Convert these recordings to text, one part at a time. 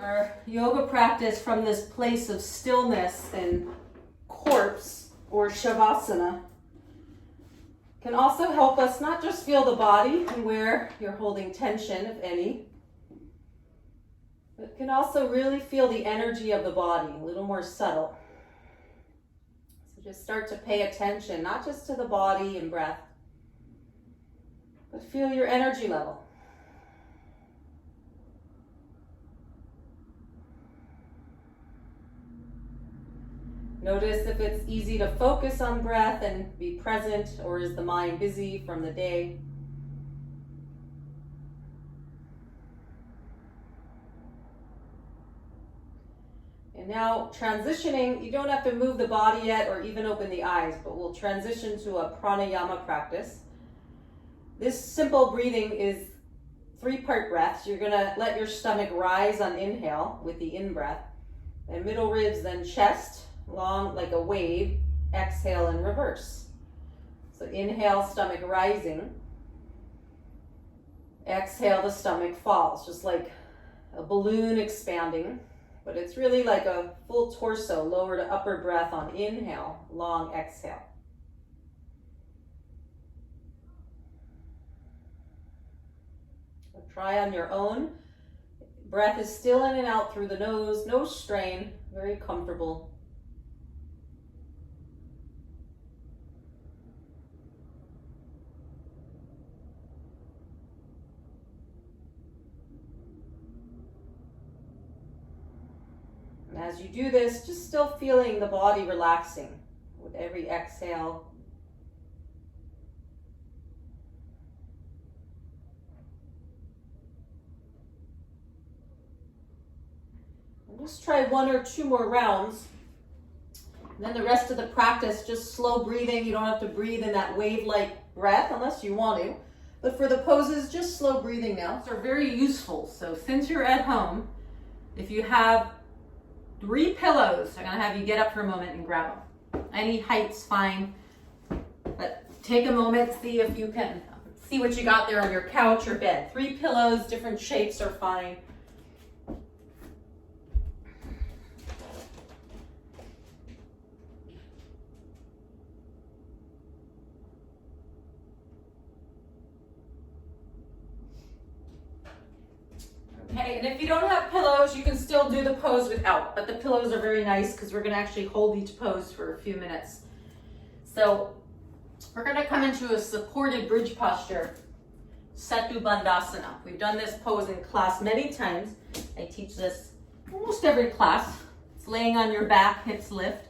Our yoga practice from this place of stillness and corpse or shavasana can also help us not just feel the body and where you're holding tension, if any, but can also really feel the energy of the body, a little more subtle. So just start to pay attention, not just to the body and breath, but feel your energy level. Notice if it's easy to focus on breath and be present, or is the mind busy from the day? And now transitioning, you don't have to move the body yet or even open the eyes, but we'll transition to a pranayama practice. This simple breathing is 3-part breaths. You're gonna let your stomach rise on inhale with the in-breath, and middle ribs, then chest, long like a wave, exhale and reverse. So inhale, stomach rising. Exhale, the stomach falls, just like a balloon expanding, but it's really like a full torso, lower to upper breath on inhale, long exhale. So try on your own. Breath is still in and out through the nose, no strain, very comfortable. And as you do this, just still feeling the body relaxing with every exhale. And just try 1 or 2 more rounds. And then the rest of the practice, just slow breathing. You don't have to breathe in that wave-like breath unless you want to. But for the poses, just slow breathing now. These are very useful. So since you're at home, if you have 3 pillows, I'm gonna have you get up for a moment and grab them. Any height's fine, but take a moment, see if you can see what you got there on your couch or bed. 3 pillows, different shapes are fine. Okay, and if you don't have pillows, you can still do the pose without, but the pillows are very nice because we're gonna actually hold each pose for a few minutes. So we're gonna come into a supported bridge posture, Setu Bandhasana. We've done this pose in class many times. I teach this almost every class. It's laying on your back, hips lift.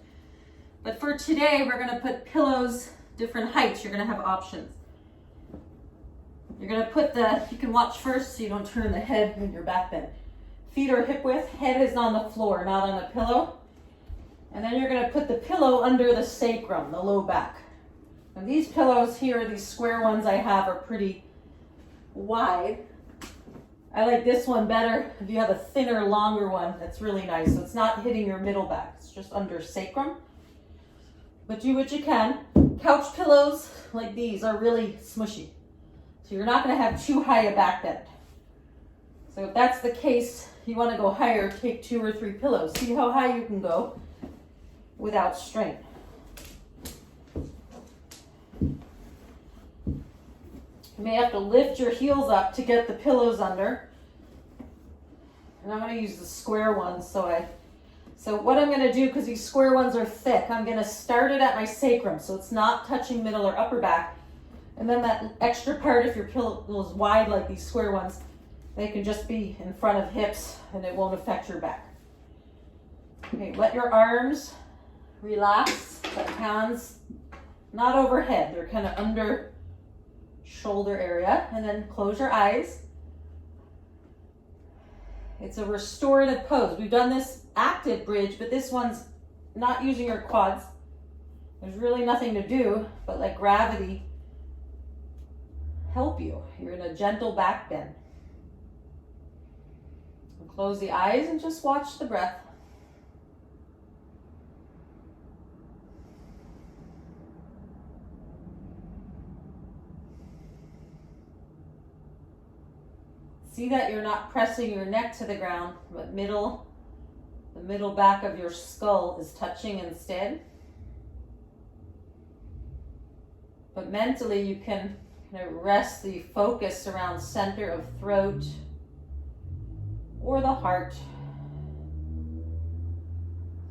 But for today, we're gonna put pillows, different heights. You're gonna have options. You're gonna put you can watch first so you don't turn the head and your back bend. Feet are hip width, head is on the floor, not on the pillow. And then you're gonna put the pillow under the sacrum, the low back. And these pillows here, these square ones I have, are pretty wide. I like this one better. If you have a thinner, longer one, that's really nice. So it's not hitting your middle back, it's just under sacrum. But do what you can. Couch pillows like these are really smushy. So you're not going to have too high a back bend. So if that's the case, you want to go higher, take 2 or 3 pillows. See how high you can go without strain. You may have to lift your heels up to get the pillows under. And I'm going to use the square ones. So what I'm going to do, because these square ones are thick, I'm going to start it at my sacrum. So it's not touching middle or upper back. And then that extra part, if your pillow is wide like these square ones, they can just be in front of hips and it won't affect your back. Okay, let your arms relax, let hands not overhead, they're kind of under shoulder area, and then close your eyes. It's a restorative pose. We've done this active bridge, but this one's not using your quads. There's really nothing to do but let gravity help you. You're in a gentle back bend. And close the eyes and just watch the breath. See that you're not pressing your neck to the ground, but the middle back of your skull is touching instead. But mentally you can kind of rest the focus around center of throat or the heart.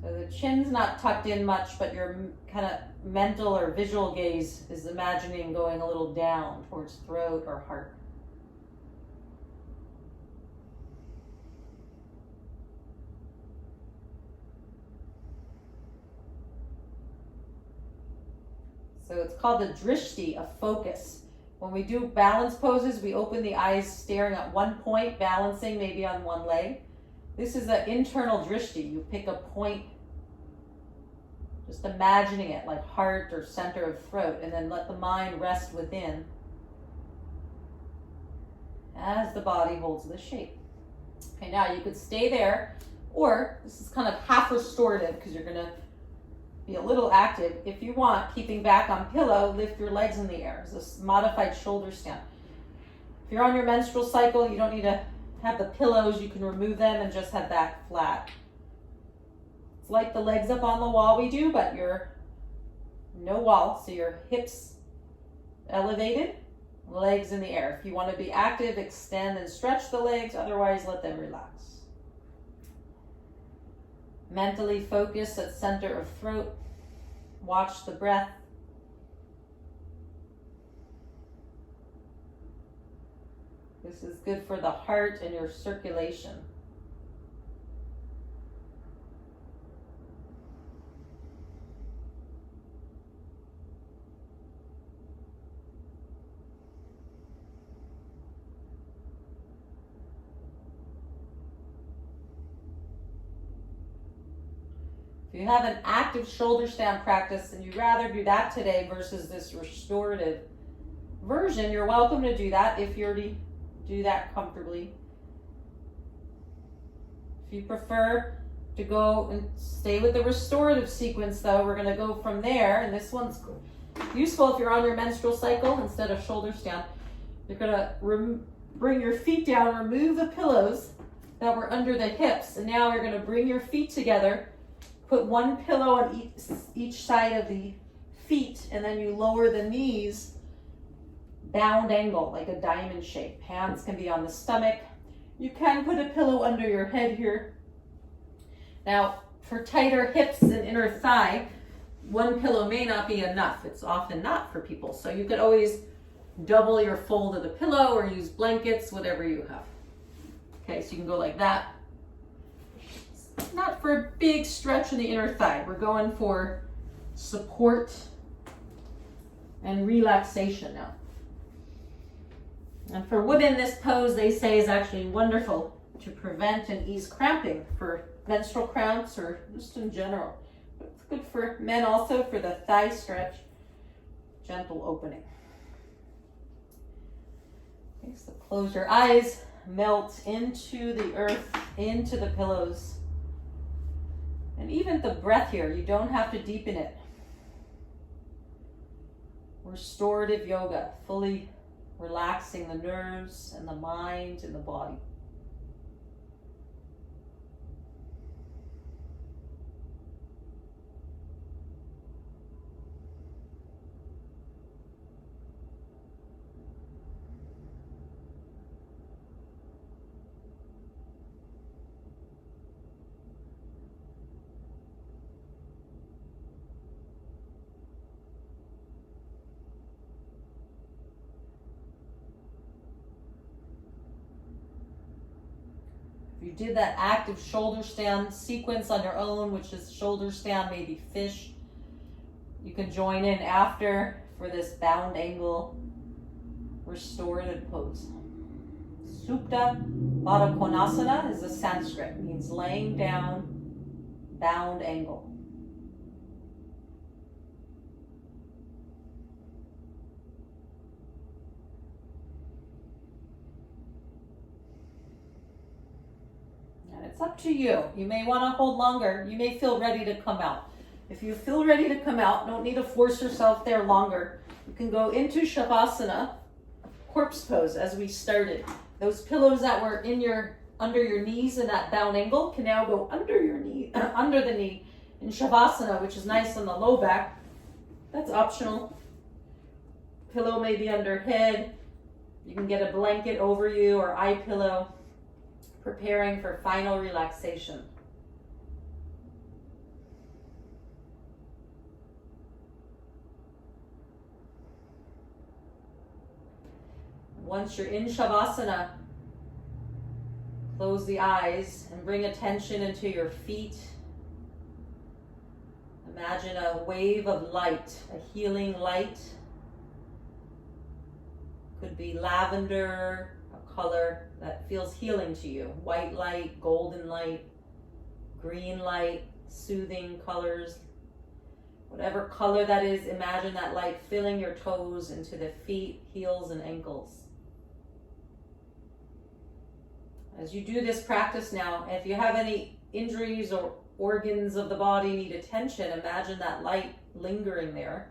So the chin's not tucked in much, but your kind of mental or visual gaze is imagining going a little down towards throat or heart. So it's called the drishti, a focus. When we do balance poses, we open the eyes staring at one point, balancing maybe on one leg. This is an internal drishti. You pick a point, just imagining it like heart or center of throat, and then let the mind rest within as the body holds the shape. Okay, now you could stay there, or this is kind of half restorative because you're going to be a little active. If you want, keeping back on pillow, lift your legs in the air. It's this modified shoulder stand. If you're on your menstrual cycle, you don't need to have the pillows. You can remove them and just have back flat. It's like the legs up on the wall we do, but you're no wall, so your hips elevated, legs in the air. If you want to be active, extend and stretch the legs. Otherwise, let them relax. Mentally focus at center of throat. Watch the breath. This is good for the heart and your circulation. If you have an active shoulder stand practice and you'd rather do that today versus this restorative version, you're welcome to do that if you already do that comfortably. If you prefer to go and stay with the restorative sequence though, we're going to go from there, and this one's useful if you're on your menstrual cycle instead of shoulder stand. You're going to bring your feet down, remove the pillows that were under the hips, and now you're going to bring your feet together. Put one pillow on each side of the feet, and then you lower the knees, bound angle, like a diamond shape. Hands can be on the stomach. You can put a pillow under your head here. Now, for tighter hips and inner thigh, one pillow may not be enough. It's often not for people. So you could always double your fold of the pillow or use blankets, whatever you have. Okay, so you can go like that. Not for a big stretch in the inner thigh. We're going for support and relaxation now. And for women, this pose, they say, is actually wonderful to prevent and ease cramping for menstrual cramps or just in general. But it's good for men also for the thigh stretch, gentle opening. Okay, so close your eyes, melt into the earth, into the pillows. And even the breath here, you don't have to deepen it. Restorative yoga, fully relaxing the nerves and the mind and the body. You did that active shoulder stand sequence on your own, which is shoulder stand, maybe fish. You can join in after for this bound angle restorative pose. Supta Baddha Konasana is a Sanskrit, means laying down, bound angle. It's up to you. You may want to hold longer. You may feel ready to come out. If you feel ready to come out, don't need to force yourself there longer. You can go into Shavasana, corpse pose as we started. Those pillows that were under your knees in that down angle can now go under your knee, under the knee in Shavasana, which is nice on the low back. That's optional. Pillow may be under head. You can get a blanket over you or eye pillow, preparing for final relaxation. Once you're in Shavasana, close the eyes and bring attention into your feet. Imagine a wave of light, a healing light. Could be lavender, a color that feels healing to you. White light, golden light, green light, soothing colors. Whatever color that is, imagine that light filling your toes into the feet, heels, and ankles. As you do this practice now, if you have any injuries or organs of the body need attention, imagine that light lingering there.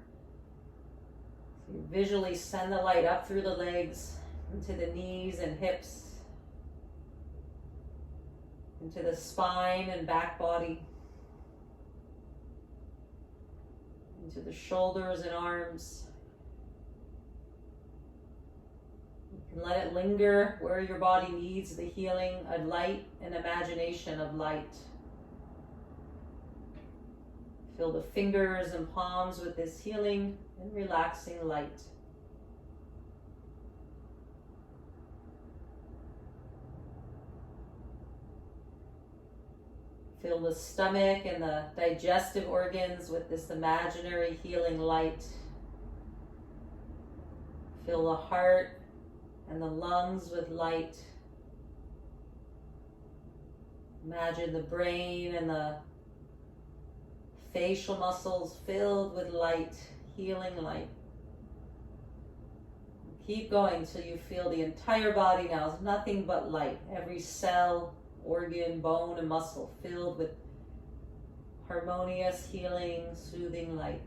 So you visually send the light up through the legs, into the knees and hips, into the spine and back body, into the shoulders and arms. And let it linger where your body needs the healing, a light, and imagination of light. Fill the fingers and palms with this healing and relaxing light. Fill the stomach and the digestive organs with this imaginary healing light. Fill the heart and the lungs with light. Imagine the brain and the facial muscles filled with light, healing light. Keep going till you feel the entire body now is nothing but light. Every cell, organ, bone, and muscle filled with harmonious, healing, soothing light.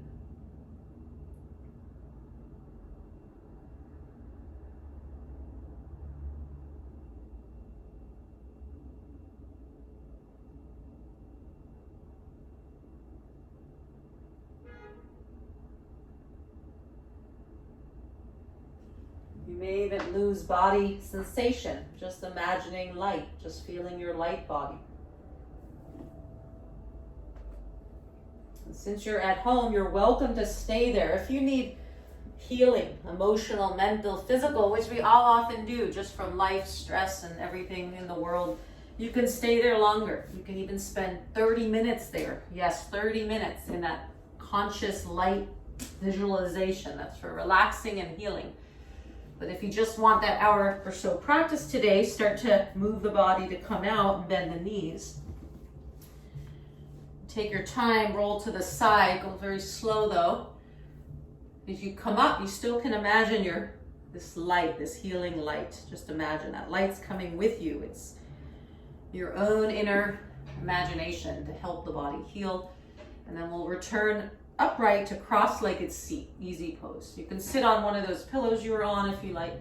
You may even lose body sensation, just imagining light, just feeling your light body. And since you're at home, you're welcome to stay there. If you need healing, emotional, mental, physical, which we all often do just from life, stress, and everything in the world, you can stay there longer. You can even spend 30 minutes there. Yes, 30 minutes in that conscious light visualization. That's for relaxing and healing. But if you just want that hour or so practice today, start to move the body to come out and bend the knees. Take your time, roll to the side, go very slow though. As you come up, you still can imagine this light, this healing light. Just imagine that light's coming with you. It's your own inner imagination to help the body heal. And then we'll return upright to cross-legged seat, easy pose. You can sit on one of those pillows you were on if you like.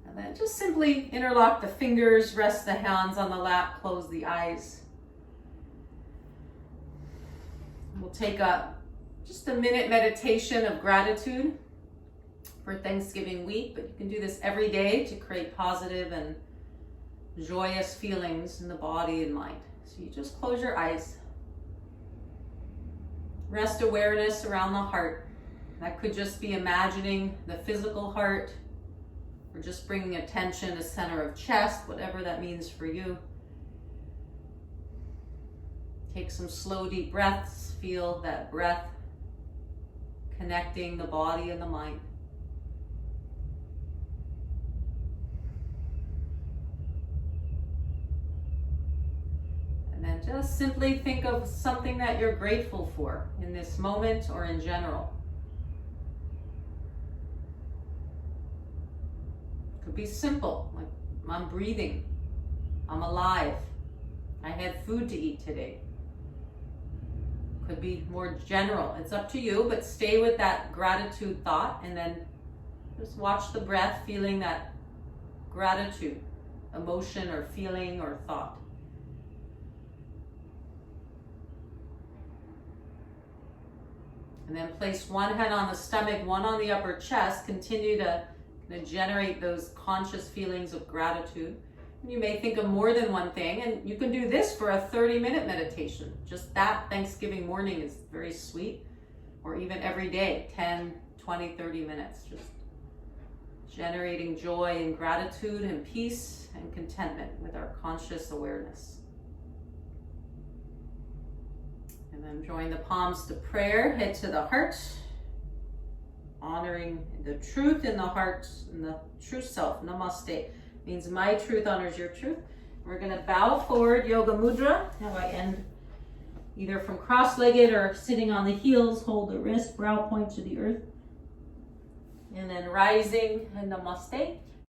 And then just simply interlock the fingers, rest the hands on the lap, close the eyes. We'll take just a minute meditation of gratitude for Thanksgiving week, but you can do this every day to create positive and joyous feelings in the body and mind. So you just close your eyes. Rest awareness around the heart. That could just be imagining the physical heart, or just bringing attention to center of chest, whatever that means for you. Take some slow, deep breaths. Feel that breath connecting the body and the mind. And then just simply think of something that you're grateful for in this moment or in general. It could be simple, like I'm breathing, I'm alive, I had food to eat today. Could be more general, it's up to you, but stay with that gratitude thought and then Just watch the breath, feeling that gratitude, emotion or feeling or thought. And then place one hand on the stomach, one on the upper chest. Continue to generate those conscious feelings of gratitude. You may think of more than one thing, and you can do this for a 30-minute meditation. Just that Thanksgiving morning is very sweet, or even every day, 10, 20, 30 minutes. Just generating joy and gratitude and peace and contentment with our conscious awareness. And then join the palms to prayer, head to the heart, honoring the truth in the heart and the true self. Namaste means my truth honors your truth. We're going to bow forward, yoga mudra. How I end either from cross-legged or sitting on the heels. Hold the wrist, brow point to the earth. And then rising, and namaste.